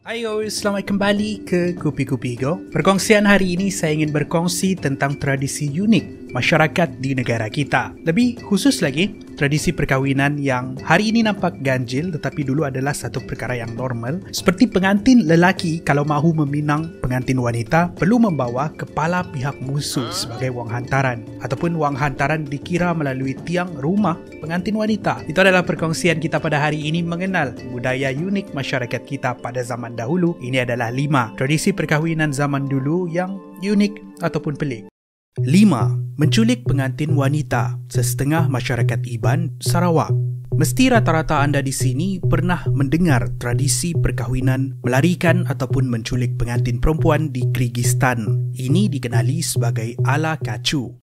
Ayo, selamat kembali ke Kupi-Kupi Go. Perkongsian hari ini saya ingin berkongsi tentang tradisi unik masyarakat di negara kita. Lebih khusus lagi, tradisi perkahwinan yang hari ini nampak ganjil tetapi dulu adalah satu perkara yang normal. Seperti pengantin lelaki kalau mahu meminang pengantin wanita perlu membawa kepala pihak musuh sebagai wang hantaran, ataupun wang hantaran dikira melalui tiang rumah pengantin wanita. Itu adalah perkongsian kita pada hari ini mengenal budaya unik masyarakat kita pada zaman dahulu. Ini adalah 5 tradisi perkahwinan zaman dulu yang unik ataupun pelik. 5. Menculik pengantin wanita. Sesetengah masyarakat Iban, Sarawak. Mesti rata-rata anda di sini pernah mendengar tradisi perkahwinan melarikan ataupun menculik pengantin perempuan di Kyrgyzstan. Ini dikenali sebagai ala kacu.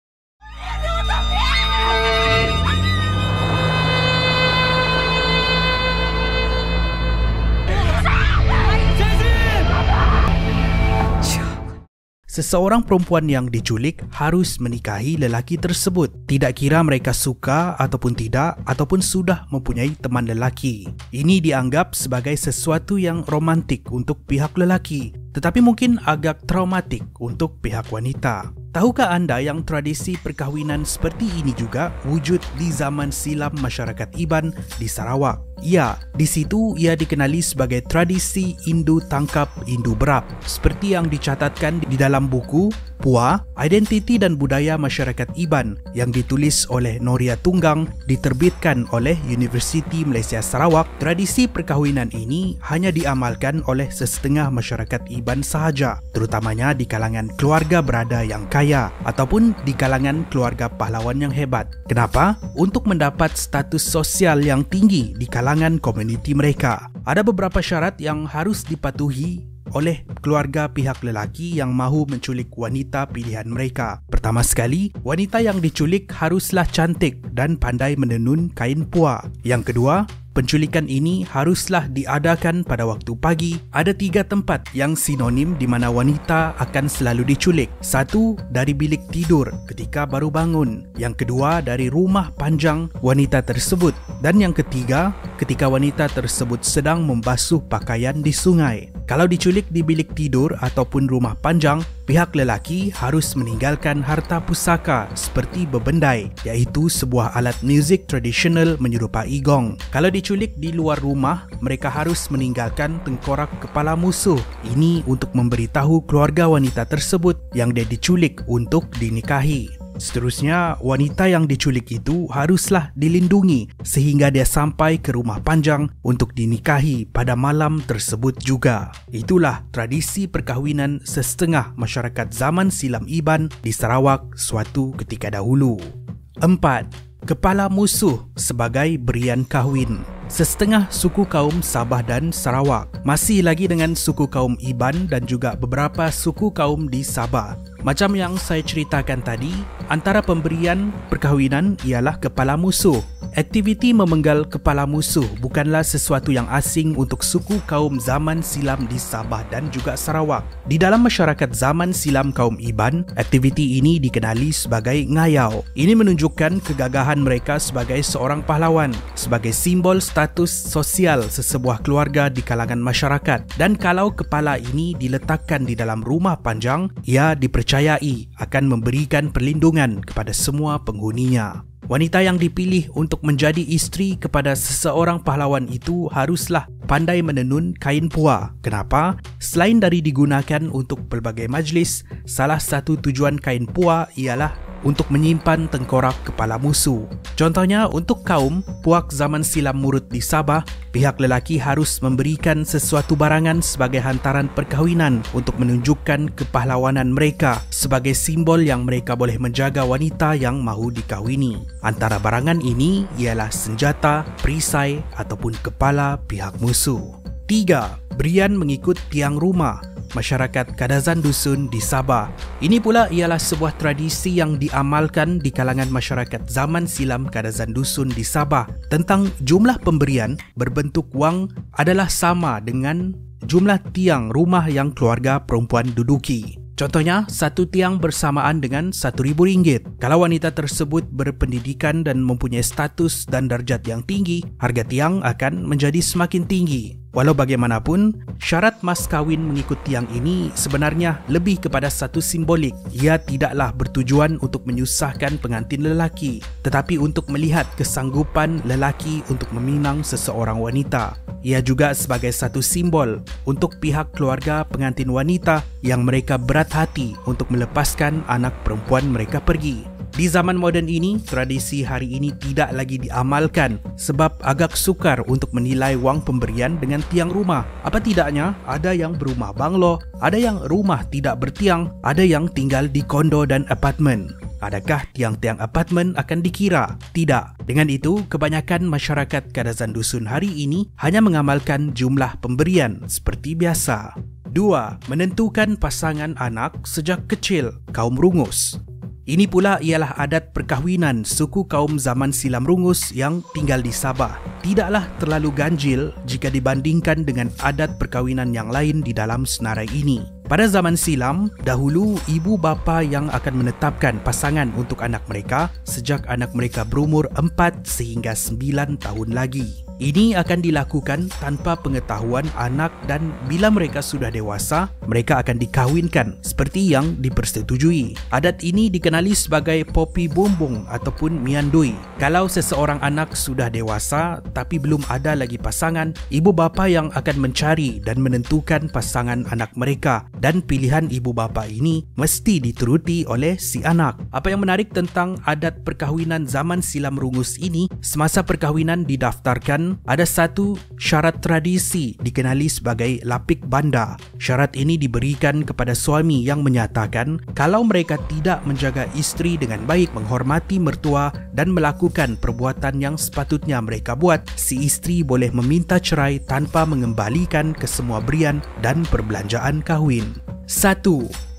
Seseorang perempuan yang diculik harus menikahi lelaki tersebut, tidak kira mereka suka ataupun tidak, ataupun sudah mempunyai teman lelaki. Ini dianggap sebagai sesuatu yang romantik untuk pihak lelaki, tetapi mungkin agak traumatik untuk pihak wanita. Tahukah anda yang tradisi perkahwinan seperti ini juga wujud di zaman silam masyarakat Iban di Sarawak? Ya, di situ ia dikenali sebagai tradisi Indu Tangkap Indu Berap, seperti yang dicatatkan di dalam buku Pua, Identiti dan Budaya Masyarakat Iban yang ditulis oleh Noria Tunggang, diterbitkan oleh Universiti Malaysia Sarawak. Tradisi perkahwinan ini hanya diamalkan oleh sesetengah masyarakat Iban sahaja, terutamanya di kalangan keluarga berada yang kaya ataupun di kalangan keluarga pahlawan yang hebat. Kenapa? Untuk mendapat status sosial yang tinggi di kalangan komuniti mereka. Ada beberapa syarat yang harus dipatuhi oleh keluarga pihak lelaki yang mahu menculik wanita pilihan mereka. Pertama sekali, wanita yang diculik haruslah cantik dan pandai menenun kain pua. Yang kedua, penculikan ini haruslah diadakan pada waktu pagi. Ada 3 tempat yang sinonim di mana wanita akan selalu diculik. 1. Dari bilik tidur ketika baru bangun. Yang kedua, dari rumah panjang wanita tersebut. Dan yang ketiga, ketika wanita tersebut sedang membasuh pakaian di sungai. Kalau diculik di bilik tidur ataupun rumah panjang, pihak lelaki harus meninggalkan harta pusaka seperti bebendai, iaitu sebuah alat muzik tradisional menyerupai gong. Kalau diculik di luar rumah, mereka harus meninggalkan tengkorak kepala musuh. Ini untuk memberitahu keluarga wanita tersebut yang dia diculik untuk dinikahi. Seterusnya, wanita yang diculik itu haruslah dilindungi sehingga dia sampai ke rumah panjang untuk dinikahi pada malam tersebut juga. Itulah tradisi perkahwinan sesetengah masyarakat zaman silam Iban di Sarawak suatu ketika dahulu. 4. Kepala musuh sebagai berian kahwin. Sesetengah suku kaum Sabah dan Sarawak, masih lagi dengan suku kaum Iban dan juga beberapa suku kaum di Sabah. Macam yang saya ceritakan tadi, antara pemberian perkahwinan ialah kepala musuh. Aktiviti memenggal kepala musuh bukanlah sesuatu yang asing untuk suku kaum zaman silam di Sabah dan juga Sarawak. Di dalam masyarakat zaman silam kaum Iban, aktiviti ini dikenali sebagai ngayau. Ini menunjukkan kegagahan mereka sebagai seorang pahlawan, sebagai simbol status sosial sesebuah keluarga di kalangan masyarakat. Dan kalau kepala ini diletakkan di dalam rumah panjang, ia dipercayai akan memberikan perlindungan kepada semua penghuninya. Wanita yang dipilih untuk menjadi isteri kepada seseorang pahlawan itu haruslah pandai menenun kain pua. Kenapa? Selain dari digunakan untuk pelbagai majlis, salah satu tujuan kain pua ialah untuk menyimpan tengkorak kepala musuh. Contohnya, untuk kaum puak zaman silam Murut di Sabah, pihak lelaki harus memberikan sesuatu barangan sebagai hantaran perkahwinan untuk menunjukkan kepahlawanan mereka sebagai simbol yang mereka boleh menjaga wanita yang mahu dikahwini. Antara barangan ini ialah senjata, perisai ataupun kepala pihak musuh. 3. Berian mengikut tiang rumah. Masyarakat Kadazan Dusun di Sabah. Ini pula ialah sebuah tradisi yang diamalkan di kalangan masyarakat zaman silam Kadazan Dusun di Sabah. Tentang jumlah pemberian berbentuk wang adalah sama dengan jumlah tiang rumah yang keluarga perempuan duduki. Contohnya, satu tiang bersamaan dengan RM1,000. Kalau wanita tersebut berpendidikan dan mempunyai status dan darjat yang tinggi, harga tiang akan menjadi semakin tinggi. Walau bagaimanapun, syarat mas kahwin mengikut tiang ini sebenarnya lebih kepada satu simbolik. Ia tidaklah bertujuan untuk menyusahkan pengantin lelaki, tetapi untuk melihat kesanggupan lelaki untuk meminang seseorang wanita. Ia juga sebagai satu simbol untuk pihak keluarga pengantin wanita yang mereka berat hati untuk melepaskan anak perempuan mereka pergi. Di zaman moden ini, tradisi hari ini tidak lagi diamalkan sebab agak sukar untuk menilai wang pemberian dengan tiang rumah. Apa tidaknya, ada yang berumah banglo, ada yang rumah tidak bertiang, ada yang tinggal di kondo dan apartmen. Adakah tiang-tiang apartmen akan dikira? Tidak. Dengan itu, kebanyakan masyarakat Kadazan Dusun hari ini hanya mengamalkan jumlah pemberian seperti biasa. 2. Menentukan pasangan anak sejak kecil, kaum rungus. Ini pula ialah adat perkahwinan suku kaum zaman silam rungus yang tinggal di Sabah. Tidaklah terlalu ganjil jika dibandingkan dengan adat perkahwinan yang lain di dalam senarai ini. Pada zaman silam, dahulu ibu bapa yang akan menetapkan pasangan untuk anak mereka sejak anak mereka berumur 4 sehingga 9 tahun lagi. Ini akan dilakukan tanpa pengetahuan anak dan bila mereka sudah dewasa, mereka akan dikahwinkan seperti yang dipersetujui. Adat ini dikenali sebagai popi bumbung ataupun miandui. Kalau seseorang anak sudah dewasa tapi belum ada lagi pasangan, ibu bapa yang akan mencari dan menentukan pasangan anak mereka dan pilihan ibu bapa ini mesti dituruti oleh si anak. Apa yang menarik tentang adat perkahwinan zaman silam rungus ini, semasa perkahwinan didaftarkan ada satu syarat tradisi dikenali sebagai lapik banda. Syarat ini diberikan kepada suami yang menyatakan kalau mereka tidak menjaga isteri dengan baik, menghormati mertua dan melakukan perbuatan yang sepatutnya mereka buat, si isteri boleh meminta cerai tanpa mengembalikan kesemua berian dan perbelanjaan kahwin. 1.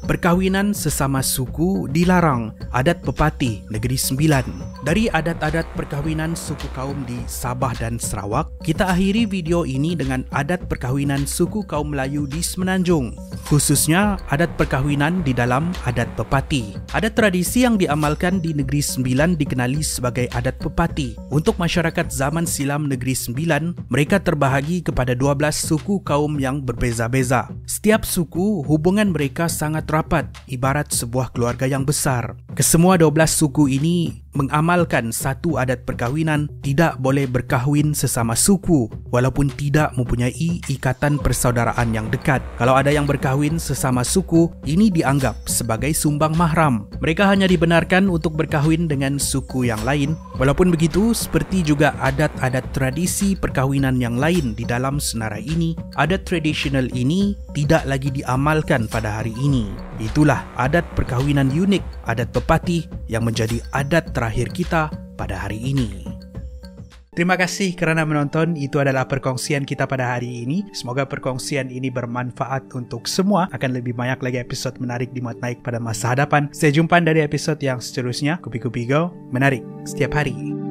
Perkahwinan sesama suku dilarang. Adat Pepatih Negeri Sembilan. Dari adat-adat perkahwinan suku kaum di Sabah dan Sarawak, kita akhiri video ini dengan adat perkahwinan suku kaum Melayu di Semenanjung, khususnya adat perkahwinan di dalam adat Pepatih. Adat tradisi yang diamalkan di Negeri Sembilan dikenali sebagai adat Pepatih. Untuk masyarakat zaman silam Negeri Sembilan, mereka terbahagi kepada 12 suku kaum yang berbeza-beza. Setiap suku hubungan mereka sangat rapat, ibarat sebuah keluarga yang besar. Kesemua 12 suku ini mengamalkan satu adat perkahwinan, tidak boleh berkahwin sesama suku walaupun tidak mempunyai ikatan persaudaraan yang dekat. Kalau ada yang berkahwin sesama suku, ini dianggap sebagai sumbang mahram. Mereka hanya dibenarkan untuk berkahwin dengan suku yang lain. Walaupun begitu, seperti juga adat-adat tradisi perkahwinan yang lain di dalam senarai ini, adat tradisional ini tidak lagi diamalkan pada hari ini. Itulah adat perkahwinan unik, adat Pepatih yang menjadi adat terakhir kita pada hari ini. Terima kasih kerana menonton. Itu adalah perkongsian kita pada hari ini. Semoga perkongsian ini bermanfaat untuk semua. Akan lebih banyak lagi episod menarik dimuat naik pada masa hadapan. Saya jumpa dari episod yang seterusnya. Kupi-Kupi Go, menarik setiap hari.